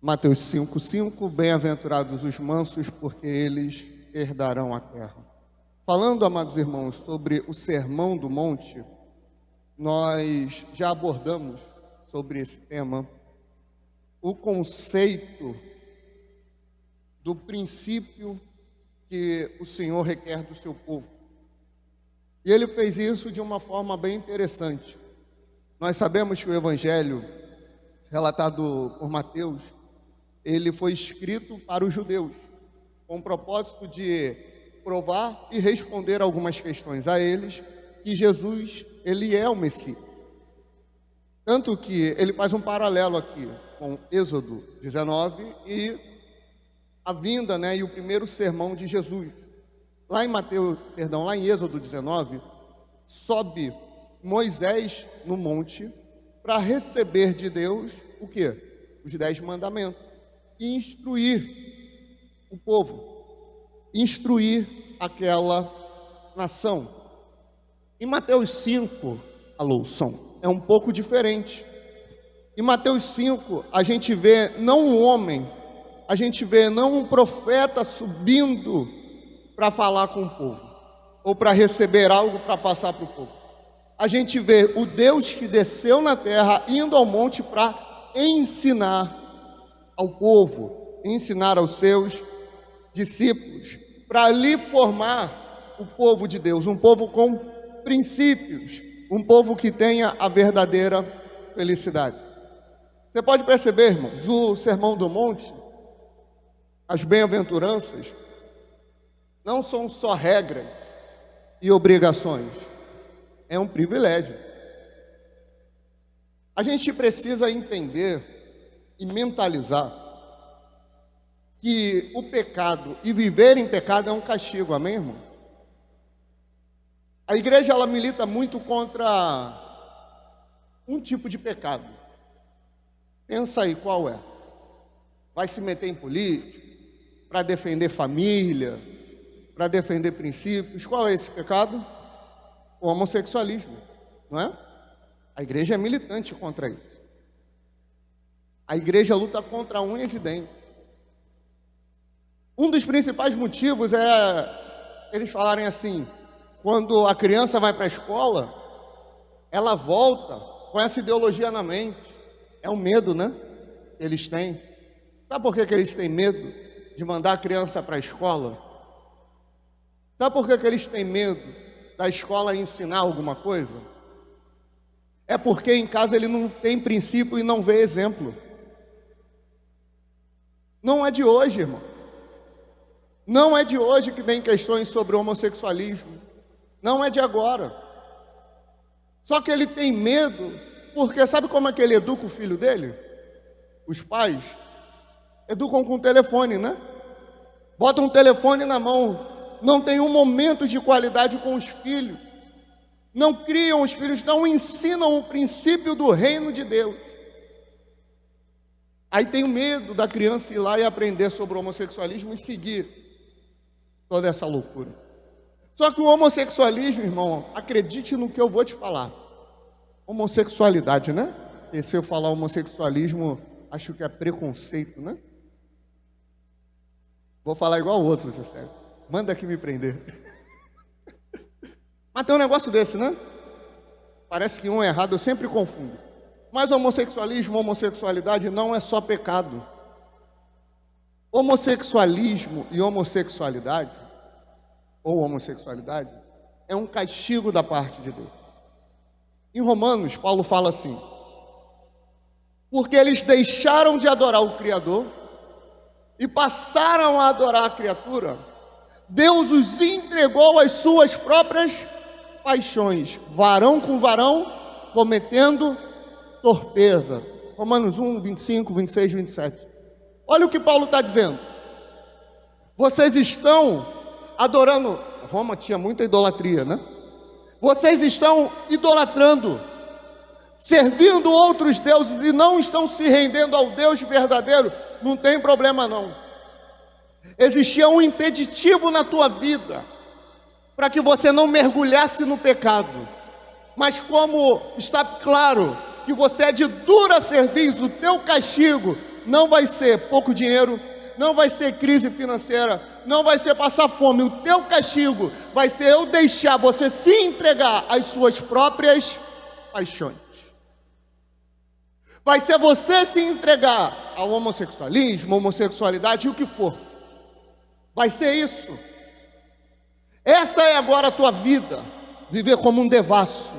Mateus 5:5, bem-aventurados os mansos, porque eles herdarão a terra. Falando, amados irmãos, sobre o Sermão do Monte, nós já abordamos sobre esse tema o conceito do princípio que o Senhor requer do seu povo. E ele fez isso de uma forma bem interessante. Nós sabemos que o Evangelho, relatado por Mateus, ele foi escrito para os judeus, com o propósito de provar e responder algumas questões a eles, que Jesus, ele é o Messias. Tanto que ele faz um paralelo aqui com Êxodo 19 e a vinda, e o primeiro sermão de Jesus. Lá em Êxodo 19, sobe Moisés no monte para receber de Deus o quê? Os 10 mandamentos. E instruir o povo, instruir aquela nação. Em Mateus 5, som, é um pouco diferente. Em Mateus 5, a gente vê não um homem, a gente vê não um profeta subindo para falar com o povo, ou para receber algo para passar para o povo. A gente vê o Deus que desceu na terra, indo ao monte para ensinar ao povo, ensinar aos seus discípulos, para ali formar o povo de Deus, um povo com princípios, um povo que tenha a verdadeira felicidade. Você pode perceber, irmãos, o Sermão do Monte, as bem-aventuranças, não são só regras e obrigações, é um privilégio. A gente precisa entender e mentalizar que o pecado e viver em pecado é um castigo, amém, irmão? A igreja, ela milita muito contra um tipo de pecado. Pensa aí, qual é? Vai se meter em política, para defender família, para defender princípios. Qual é esse pecado? O homossexualismo, não é? A igreja é militante contra isso. A igreja luta contra unhas e dentes. Um dos principais motivos é eles falarem assim: quando a criança vai para a escola, ela volta com essa ideologia na mente. É o medo, que eles têm. Sabe por que eles têm medo de mandar a criança para a escola? Sabe por que eles têm medo da escola ensinar alguma coisa? É porque em casa ele não tem princípio e não vê exemplo. Não é de hoje, irmão. Não é de hoje que tem questões sobre homossexualismo. Não é de agora. Só que ele tem medo, porque sabe como é que ele educa o filho dele? Os pais educam com o telefone, Botam um telefone na mão. Não tem um momento de qualidade com os filhos. Não criam os filhos, não ensinam o princípio do reino de Deus. Aí tem o medo da criança ir lá e aprender sobre o homossexualismo e seguir toda essa loucura. Só que o homossexualismo, irmão, acredite no que eu vou te falar. Homossexualidade, E se eu falar homossexualismo, acho que é preconceito, Vou falar igual o outro, José. Manda aqui me prender. Mas tem um negócio desse, Parece que um é errado, eu sempre confundo. Mas homossexualismo, homossexualidade não é só pecado. Homossexualismo e homossexualidade, ou homossexualidade, é um castigo da parte de Deus. Em Romanos, Paulo fala assim: porque eles deixaram de adorar o Criador e passaram a adorar a criatura, Deus os entregou às suas próprias paixões, varão com varão, cometendo torpeza. Romanos 1, 25, 26, 27. Olha o que Paulo está dizendo. Vocês estão adorando. Roma tinha muita idolatria, Vocês estão idolatrando, servindo outros deuses e não estão se rendendo ao Deus verdadeiro. Não tem problema não. Existia um impeditivo na tua vida para que você não mergulhasse no pecado. Mas como está claro que você é de dura cerviz, o teu castigo não vai ser pouco dinheiro, não vai ser crise financeira, não vai ser passar fome. O teu castigo vai ser eu deixar você se entregar às suas próprias paixões. Vai ser você se entregar ao homossexualismo, homossexualidade e o que for. Vai ser isso. Essa é agora a tua vida. Viver como um devasso.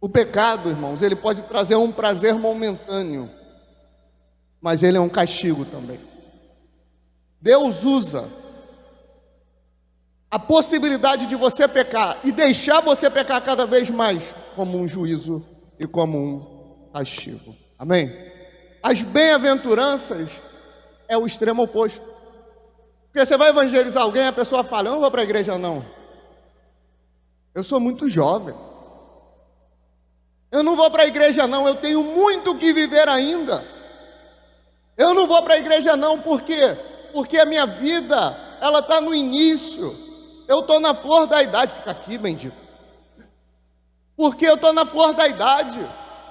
O pecado, irmãos, ele pode trazer um prazer momentâneo, mas ele é um castigo também. Deus usa a possibilidade de você pecar e deixar você pecar cada vez mais como um juízo e como um castigo. Amém? As bem-aventuranças é o extremo oposto. Porque você vai evangelizar alguém, a pessoa fala, eu não vou para a igreja não. Eu sou muito jovem. Eu não vou para a igreja não, eu tenho muito que viver ainda. Eu não vou para a igreja não, por quê? Porque a minha vida, ela está no início. Eu estou na flor da idade, fica aqui, bendito. Porque eu estou na flor da idade.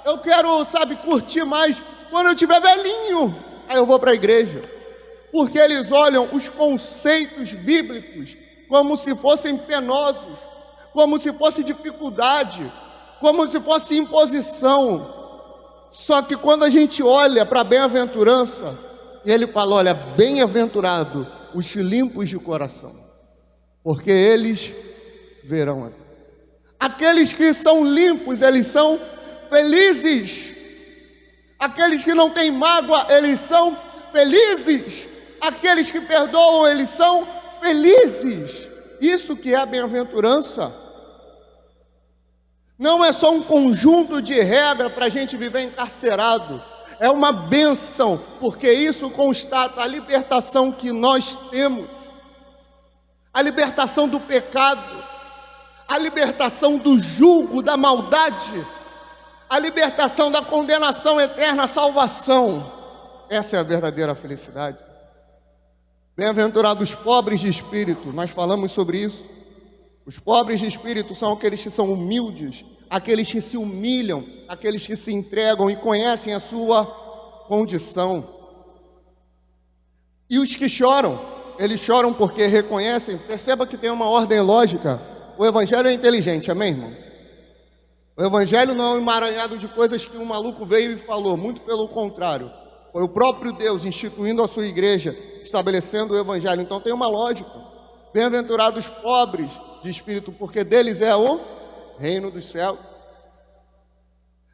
Eu quero, curtir mais quando eu estiver velhinho. Aí eu vou para a igreja. Porque eles olham os conceitos bíblicos como se fossem penosos, como se fosse dificuldade, como se fosse imposição. Só que quando a gente olha para a bem-aventurança, e ele fala, olha, bem-aventurado os limpos de coração, porque eles verão a Deus. Aqueles que são limpos, eles são felizes. Aqueles que não têm mágoa, eles são felizes. Aqueles que perdoam, eles são felizes. Isso que é a bem-aventurança. Não é só um conjunto de regras para a gente viver encarcerado. É uma bênção, porque isso constata a libertação que nós temos. A libertação do pecado, a libertação do jugo, da maldade, a libertação da condenação eterna, a salvação. Essa é a verdadeira felicidade. Bem-aventurados os pobres de espírito, nós falamos sobre isso. Os pobres de espírito são aqueles que são humildes, aqueles que se humilham, aqueles que se entregam e conhecem a sua condição. E os que choram, eles choram porque reconhecem. Perceba que tem uma ordem lógica. O evangelho é inteligente, amém, irmão? O evangelho não é um emaranhado de coisas que um maluco veio e falou, muito pelo contrário. Foi o próprio Deus instituindo a sua igreja, estabelecendo o evangelho. Então tem uma lógica. Bem-aventurados os pobres de espírito, porque deles é o reino dos céus.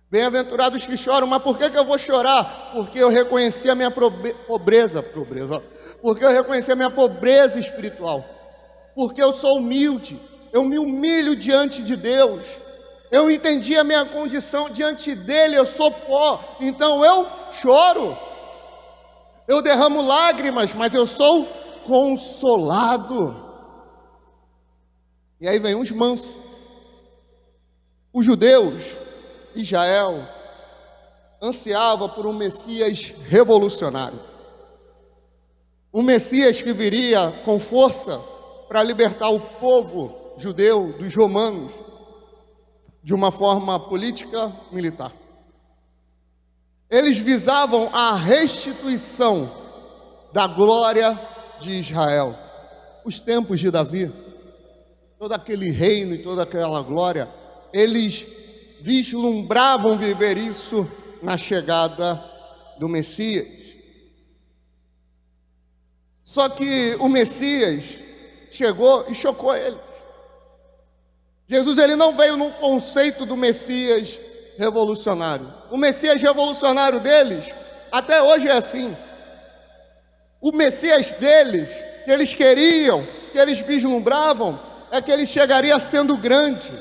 Bem-aventurados que choram, mas por que eu vou chorar? Porque eu reconheci a minha pobreza, porque eu reconheci a minha pobreza espiritual, porque eu sou humilde, eu me humilho diante de Deus, eu entendi a minha condição diante dele, eu sou pó, então eu choro, eu derramo lágrimas, mas eu sou consolado. E aí vem os mansos, os judeus. Israel ansiava por um Messias revolucionário, um Messias que viria com força para libertar o povo judeu dos romanos de uma forma política militar. Eles visavam a restituição da glória de Israel. Os tempos de Davi, todo aquele reino e toda aquela glória, eles vislumbravam viver isso na chegada do Messias. Só que o Messias chegou e chocou eles. Jesus, ele não veio num conceito do Messias revolucionário. O Messias revolucionário deles, até hoje é assim. O Messias deles, que eles queriam, que eles vislumbravam, é que ele chegaria sendo grande.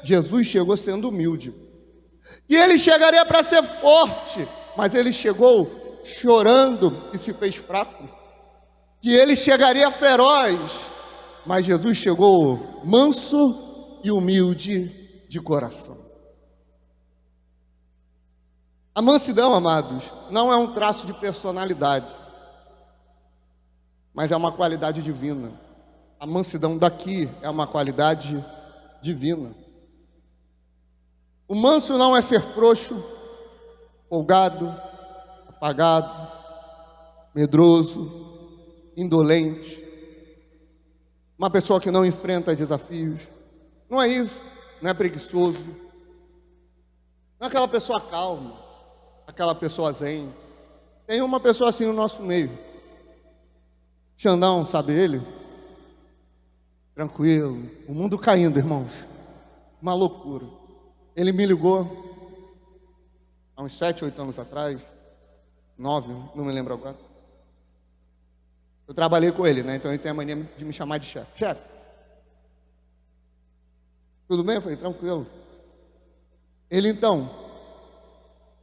Jesus chegou sendo humilde. E ele chegaria para ser forte, mas ele chegou chorando e se fez fraco. Que ele chegaria feroz, mas Jesus chegou manso e humilde de coração. A mansidão, amados, não é um traço de personalidade, mas é uma qualidade divina. A mansidão daqui é uma qualidade divina. O manso não é ser frouxo, folgado, apagado, medroso, indolente, uma pessoa que não enfrenta desafios. Não é isso, não é preguiçoso, não é aquela pessoa calma, aquela pessoa zen. Tem uma pessoa assim no nosso meio, Xandão, sabe ele? Tranquilo, o mundo caindo, irmãos, uma loucura. Ele me ligou há uns 7, 8 anos atrás, 9, não me lembro agora. Eu trabalhei com ele, né? Então ele tem a mania de me chamar de chefe. Chefe, tudo bem? Eu falei, tranquilo. Ele então,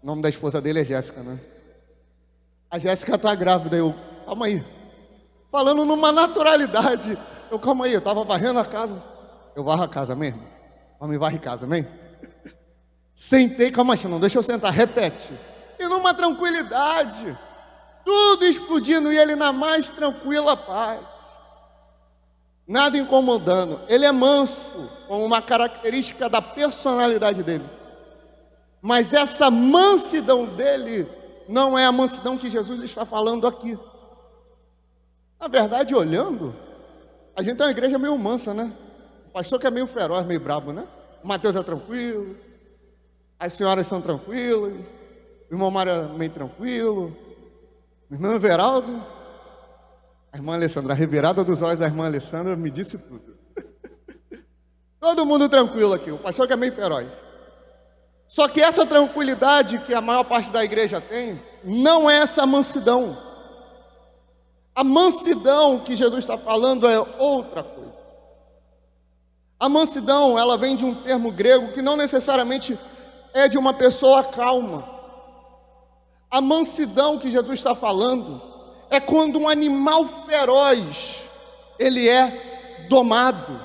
o nome da esposa dele é Jéssica, né? A Jéssica tá grávida. Eu, calma aí. Falando numa naturalidade. Eu, calma aí, eu tava varrendo a casa. Eu varro a casa mesmo? Vamos varrer a casa, amém? Sentei, calma aí, não deixa eu sentar, repete. E numa tranquilidade, tudo explodindo e ele na mais tranquila paz. Nada incomodando. Ele é manso, com uma característica da personalidade dele. Mas essa mansidão dele não é a mansidão que Jesus está falando aqui. Na verdade, olhando, a gente é uma igreja meio mansa, né? O pastor que é meio feroz, meio brabo, né? O Mateus é tranquilo, as senhoras são tranquilas, o irmão Mário é meio tranquilo, o irmão Everaldo, a irmã Alessandra, a revirada dos olhos da irmã Alessandra me disse tudo. Todo mundo tranquilo aqui, o pastor que é meio feroz. Só que essa tranquilidade que a maior parte da igreja tem, não é essa mansidão. A mansidão que Jesus está falando é outra coisa. A mansidão, ela vem de um termo grego que não necessariamente é de uma pessoa calma. A mansidão que Jesus está falando é quando um animal feroz, ele é domado.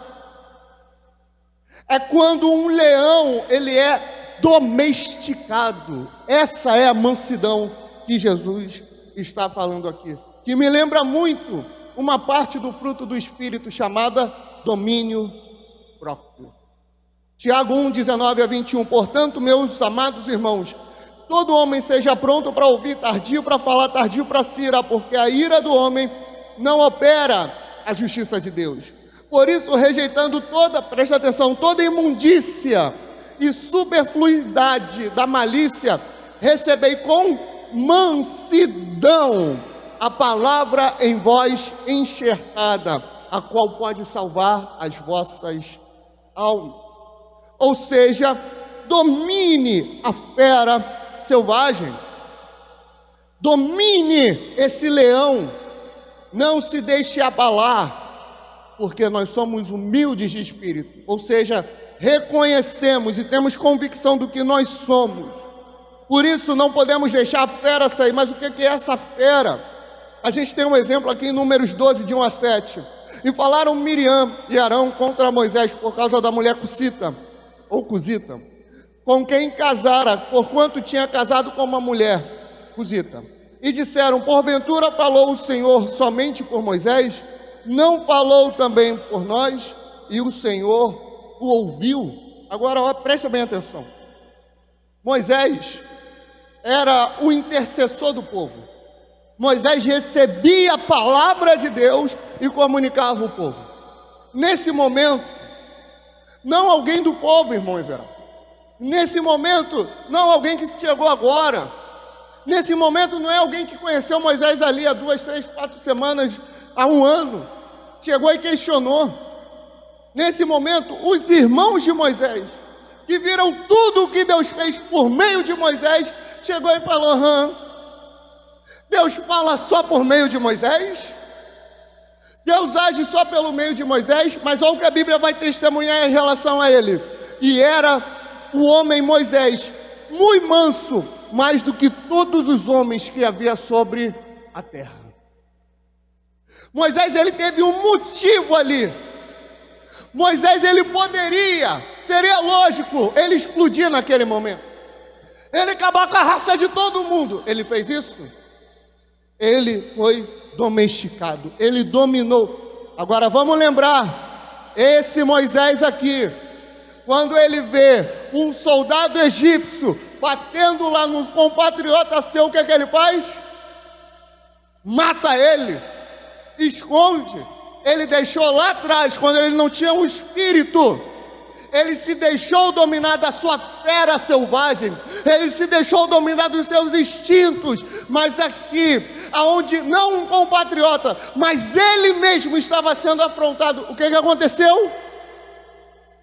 É quando um leão, ele é domesticado. Essa é a mansidão que Jesus está falando aqui, que me lembra muito uma parte do fruto do Espírito chamada domínio próprio. Tiago 1, 19 a 21. Portanto, meus amados irmãos, todo homem seja pronto para ouvir, tardio para falar, tardio para se irar, porque a ira do homem não opera a justiça de Deus. Por isso, rejeitando presta atenção, toda imundícia e superfluidade da malícia, recebei com mansidão a palavra em vós enxertada, a qual pode salvar as vossas almas. Ou seja, domine a fera selvagem, domine esse leão, não se deixe abalar, porque nós somos humildes de espírito, ou seja, reconhecemos e temos convicção do que nós somos. Por isso não podemos deixar a fera sair. Mas o que é essa fera? A gente tem um exemplo aqui em Números 12, de 1 a 7. E falaram Miriam e Arão contra Moisés por causa da mulher Cusita, ou Cusita, com quem casara, porquanto tinha casado com uma mulher Cusita. E disseram, porventura falou o Senhor somente por Moisés? Não falou também por nós? E o Senhor o ouviu. Agora, ó, preste bem atenção. Moisés era o intercessor do povo. Moisés recebia a palavra de Deus e comunicava ao povo. Nesse momento, não alguém do povo, irmão Everaldo. Nesse momento, não alguém que chegou agora. Nesse momento, não é alguém que conheceu Moisés ali há 2, 3, 4 semanas, há 1 ano. Chegou e questionou. Nesse momento, os irmãos de Moisés, que viram tudo o que Deus fez por meio de Moisés, chegou e falou, Deus fala só por meio de Moisés? Deus age só pelo meio de Moisés? Mas olha o que a Bíblia vai testemunhar em relação a ele. E era o homem Moisés, muito manso, mais do que todos os homens que havia sobre a terra. Moisés, ele teve um motivo ali. Moisés, ele poderia, seria lógico, ele explodir naquele momento. Ele acabar com a raça de todo mundo. Ele fez isso? Ele foi domesticado, ele dominou. Agora vamos lembrar, esse Moisés aqui quando ele vê um soldado egípcio batendo lá no compatriota seu, o que é que ele faz? Mata ele, esconde. Ele deixou lá atrás, quando ele não tinha um espírito, ele se deixou dominar da sua fera selvagem, ele se deixou dominar dos seus instintos, mas aqui, aonde não um compatriota, mas ele mesmo estava sendo afrontado, o que aconteceu?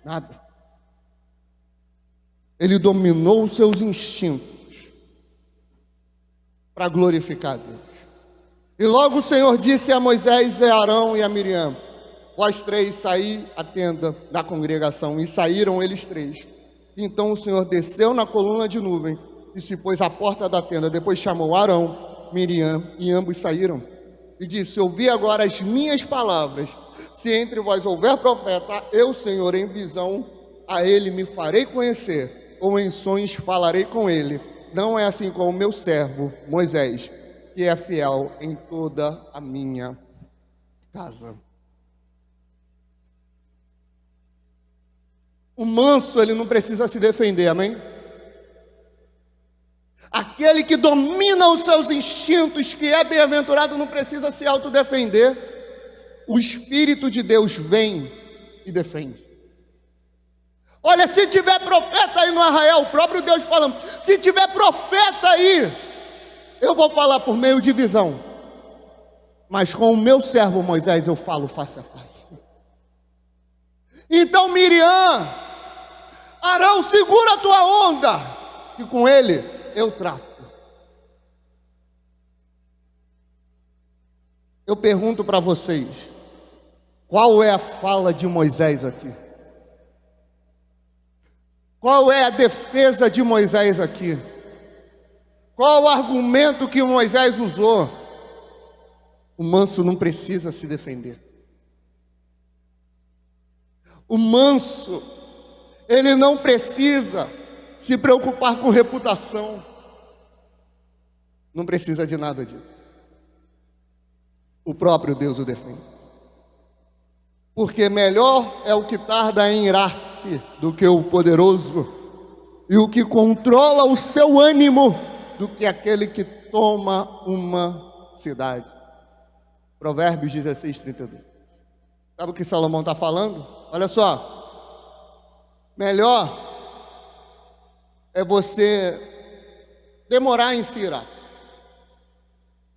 Nada. Ele dominou os seus instintos para glorificar Deus. E logo o Senhor disse a Moisés, a Arão e a Miriam: vós três saí à tenda da congregação. E saíram eles três. Então o Senhor desceu na coluna de nuvem e se pôs à porta da tenda. Depois chamou Arão, Miriam, e ambos saíram. E disse: ouvi agora as minhas palavras. Se entre vós houver profeta, eu, Senhor, em visão a ele me farei conhecer, ou em sonhos falarei com ele. Não é assim com o meu servo Moisés, que é fiel em toda a minha casa. O manso, ele não precisa se defender, amém? Aquele que domina os seus instintos, que é bem-aventurado, não precisa se autodefender. O Espírito de Deus vem e defende. Olha, se tiver profeta aí no arraial, o próprio Deus falando, se tiver profeta aí, eu vou falar por meio de visão, mas com o meu servo Moisés eu falo face a face. Então Miriam, Arão, segura a tua onda, que com ele eu trato. Eu pergunto para vocês, qual é a fala de Moisés aqui? Qual é a defesa de Moisés aqui? Qual o argumento que Moisés usou? O manso não precisa se defender. O manso, ele não precisa se preocupar com reputação. Não precisa de nada disso. O próprio Deus o defende. Porque melhor é o que tarda em irar-se do que o poderoso, e o que controla o seu ânimo do que aquele que toma uma cidade. Provérbios 16, 32. Sabe o que Salomão está falando? Olha só. Melhor é você demorar em se irar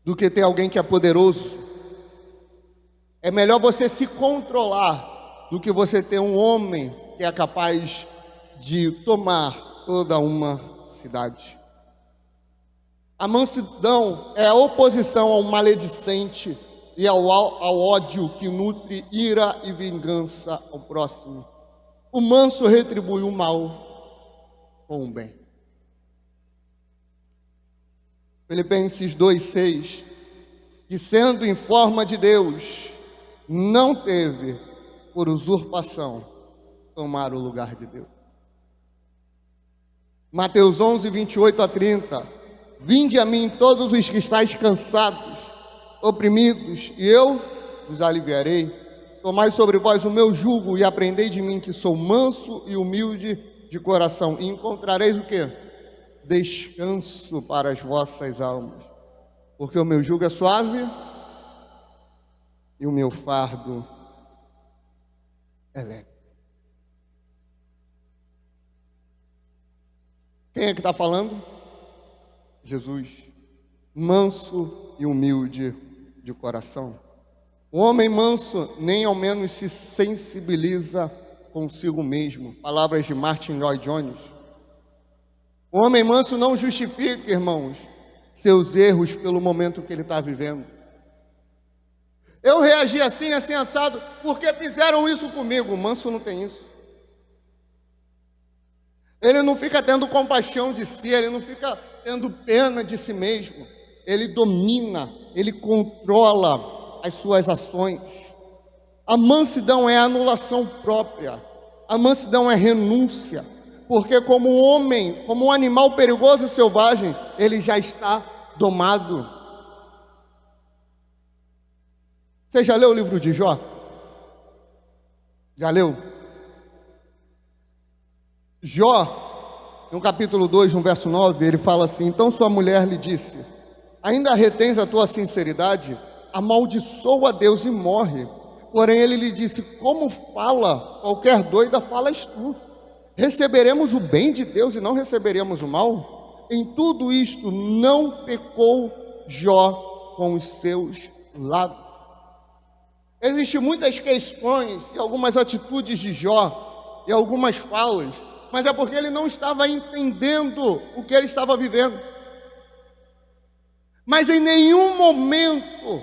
do que ter alguém que é poderoso. É melhor você se controlar do que você ter um homem que é capaz de tomar toda uma cidade. A mansidão é a oposição ao maledicente e ao ódio que nutre ira e vingança ao próximo. O manso retribui o mal com o bem. Filipenses 2,6, que sendo em forma de Deus, não teve por usurpação tomar o lugar de Deus. Mateus 11, 28 a 30. Vinde a mim todos os que estáis cansados, oprimidos, e eu vos aliviarei. Tomai sobre vós o meu jugo e aprendei de mim, que sou manso e humilde de coração, e encontrareis o quê? Descanso para as vossas almas. Porque o meu jugo é suave e o meu fardo é leve. Quem é que está falando? Jesus. Manso e humilde de coração. O homem manso nem ao menos se sensibiliza consigo mesmo. Palavras de Martin Lloyd Jones. O homem manso não justifica, irmãos, seus erros pelo momento que ele está vivendo. Eu reagi assim, assim, assado, porque fizeram isso comigo. O manso não tem isso. Ele não fica tendo compaixão de si, ele não fica tendo pena de si mesmo. Ele domina, ele controla as suas ações. A mansidão é anulação própria. A mansidão é renúncia. Porque como um homem, como um animal perigoso e selvagem, ele já está domado. Você já leu o livro de Jó? Já leu? Jó, no capítulo 2, no verso 9, ele fala assim: então sua mulher lhe disse: ainda retens a tua sinceridade? Amaldiçoa a Deus e morre. Porém ele lhe disse: como fala qualquer doida, falas tu. Receberemos o bem de Deus e não receberemos o mal? Em tudo isto não pecou Jó com os seus lábios. Existem muitas questões e algumas atitudes de Jó e algumas falas, mas é porque ele não estava entendendo o que ele estava vivendo. Mas em nenhum momento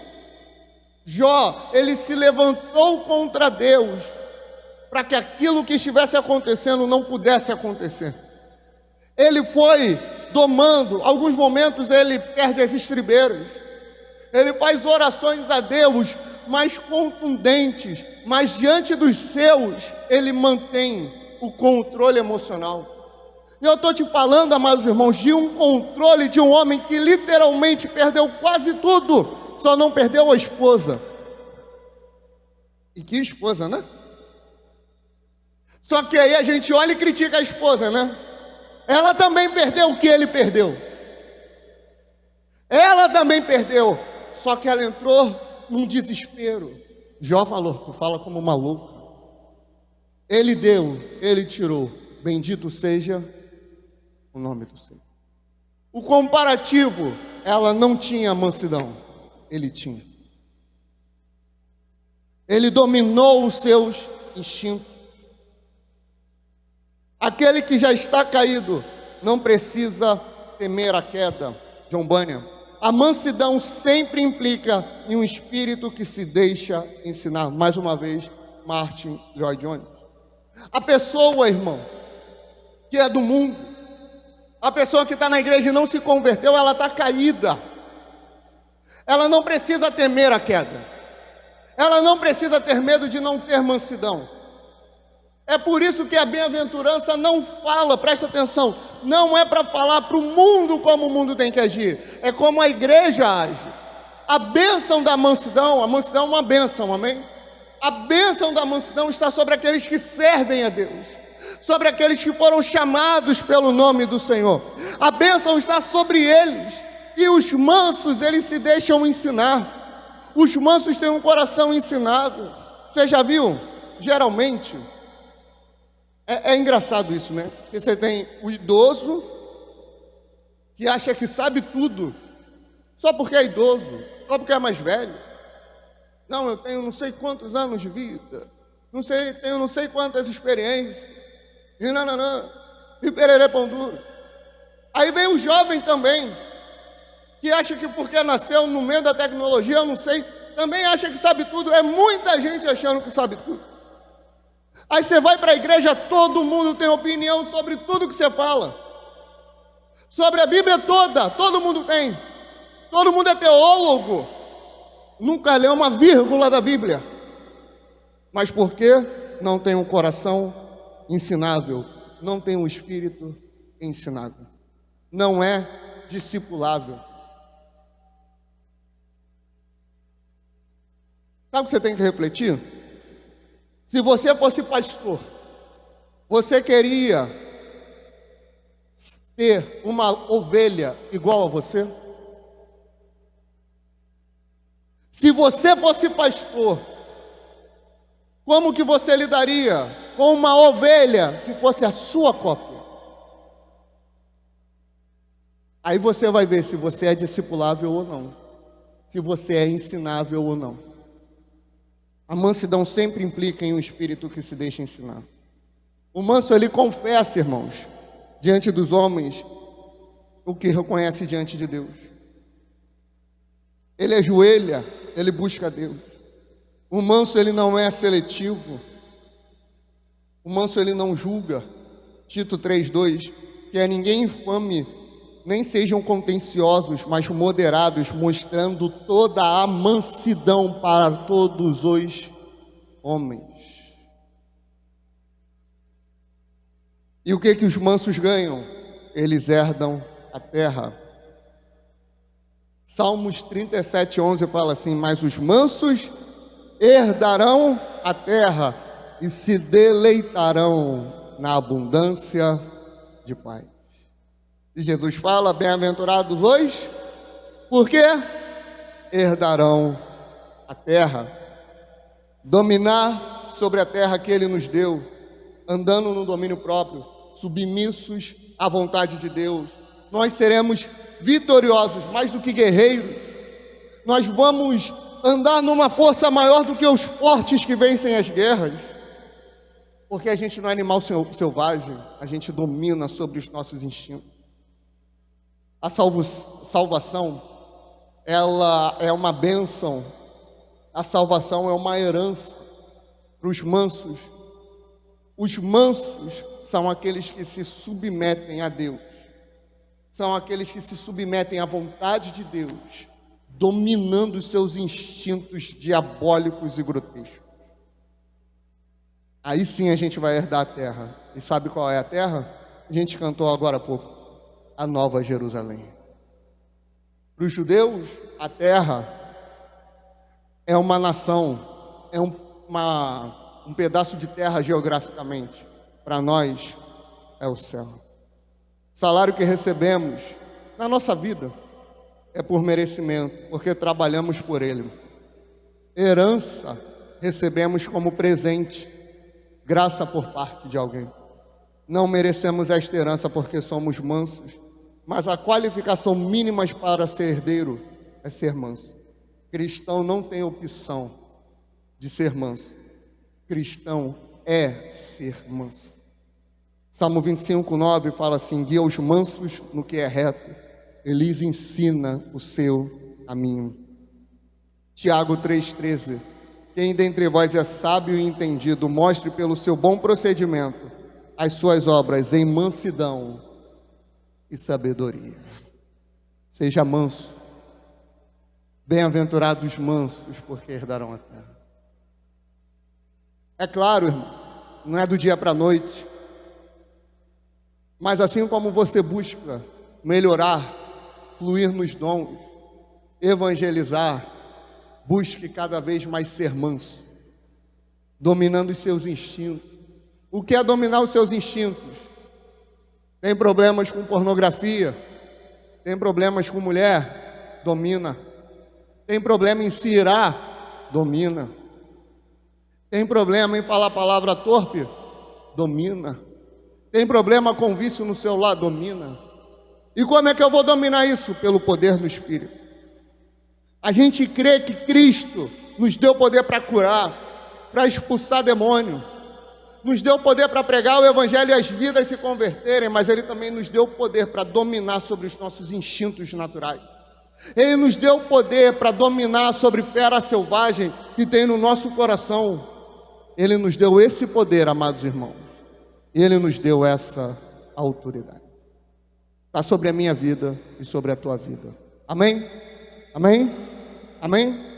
Jó, ele se levantou contra Deus para que aquilo que estivesse acontecendo não pudesse acontecer. Ele foi domando, alguns momentos ele perde as estribeiras, ele faz orações a Deus mais contundentes, mas diante dos seus, ele mantém o controle emocional. E eu estou te falando, amados irmãos, de um controle de um homem que literalmente perdeu quase tudo, só não perdeu a esposa. E que esposa, né? Só que aí a gente olha e critica a esposa, né? Ela também perdeu o que ele perdeu. Ela também perdeu, só que ela entrou num desespero. Jó falou: tu fala como uma louca. Ele deu, ele tirou. Bendito seja o nome do Senhor. O comparativo, ela não tinha mansidão, ele tinha. Ele dominou os seus instintos. Aquele que já está caído não precisa temer a queda. John Bunyan. A mansidão sempre implica em um espírito que se deixa ensinar. Mais uma vez, Martin Lloyd Jones. A pessoa, irmão, que é do mundo, a pessoa que está na igreja e não se converteu, ela está caída. Ela não precisa temer a queda. Ela não precisa ter medo de não ter mansidão. É por isso que a bem-aventurança não fala, presta atenção, não é para falar para o mundo como o mundo tem que agir, é como a igreja age. A bênção da mansidão, a mansidão é uma bênção, amém? A bênção da mansidão está sobre aqueles que servem a Deus, sobre aqueles que foram chamados pelo nome do Senhor. A bênção está sobre eles, e os mansos, eles se deixam ensinar. Os mansos têm um coração ensinável. Você já viu? Geralmente, é engraçado isso, né? Porque você tem o idoso que acha que sabe tudo, só porque é idoso, só porque é mais velho. Não, eu tenho não sei quantos anos de vida, tenho não sei quantas experiências, e nananã, e pererê pão duro. Aí vem o jovem também, que acha que porque nasceu no meio da tecnologia, eu não sei, também acha que sabe tudo. É muita gente achando que sabe tudo. Aí você vai para a igreja, todo mundo tem opinião sobre tudo que você fala. Sobre a Bíblia toda, todo mundo tem. Todo mundo é teólogo. Nunca leu uma vírgula da Bíblia. Mas por quê? Não tem um coração ensinável. Não tem um espírito ensinável. Não é discipulável. Sabe o que você tem que refletir? Se você fosse pastor, você queria ter uma ovelha igual a você? Se você fosse pastor, como que você lidaria com uma ovelha que fosse a sua cópia? Aí você vai ver se você é discipulável ou não, se você é ensinável ou não. A mansidão sempre implica em um espírito que se deixa ensinar. O manso, ele confessa, irmãos, diante dos homens, o que reconhece diante de Deus. Ele ajoelha, ele busca Deus. O manso, ele não é seletivo. O manso, ele não julga. Tito 3:2, que ninguém infame, nem sejam contenciosos, mas moderados, mostrando toda a mansidão para todos os homens. E o que os mansos ganham? Eles herdam a terra. Salmos 37:11 fala assim: mas os mansos herdarão a terra e se deleitarão na abundância de paz. E Jesus fala: bem-aventurados os, porque herdarão a terra. Dominar sobre a terra que Ele nos deu, andando no domínio próprio, submissos à vontade de Deus. Nós seremos vitoriosos, mais do que guerreiros. Nós vamos andar numa força maior do que os fortes que vencem as guerras. Porque a gente não é animal selvagem, a gente domina sobre os nossos instintos. A salvação, ela é uma bênção. A salvação é uma herança para os mansos. Os mansos são aqueles que se submetem a Deus. São aqueles que se submetem à vontade de Deus, dominando os seus instintos diabólicos e grotescos. Aí sim a gente vai herdar a terra. E sabe qual é a terra? A gente cantou agora há pouco: a Nova Jerusalém. Para os judeus, a terra é uma nação, é um pedaço de terra geograficamente. Para nós, é o céu. O salário que recebemos na nossa vida é por merecimento, porque trabalhamos por ele. Herança recebemos como presente, graça por parte de alguém. Não merecemos esta herança porque somos mansos, mas a qualificação mínima para ser herdeiro é ser manso. Cristão não tem opção de ser manso. Cristão é ser manso. Salmo 25:9 fala assim: guia os mansos no que é reto, ele lhes ensina o seu caminho. Tiago 3,13: quem dentre vós é sábio e entendido, mostre pelo seu bom procedimento as suas obras em mansidão e sabedoria. Seja manso. Bem-aventurados mansos, porque herdarão a terra. É claro, irmão, não é do dia para a noite. Mas assim como você busca melhorar, fluir nos dons, evangelizar, busque cada vez mais ser manso, dominando os seus instintos. O que é dominar os seus instintos? Tem problemas com pornografia, tem problemas com mulher, domina. Tem problema em se irar, domina. Tem problema em falar palavra torpe, domina. Tem problema com vício no celular, domina. E como é que eu vou dominar isso? Pelo poder do Espírito. A gente crê que Cristo nos deu poder para curar, para expulsar demônio, nos deu poder para pregar o Evangelho e as vidas se converterem, mas Ele também nos deu poder para dominar sobre os nossos instintos naturais. Ele nos deu poder para dominar sobre fera selvagem que tem no nosso coração. Ele nos deu esse poder, amados irmãos. Ele nos deu essa autoridade. Está sobre a minha vida e sobre a tua vida. Amém? Amém? Amém?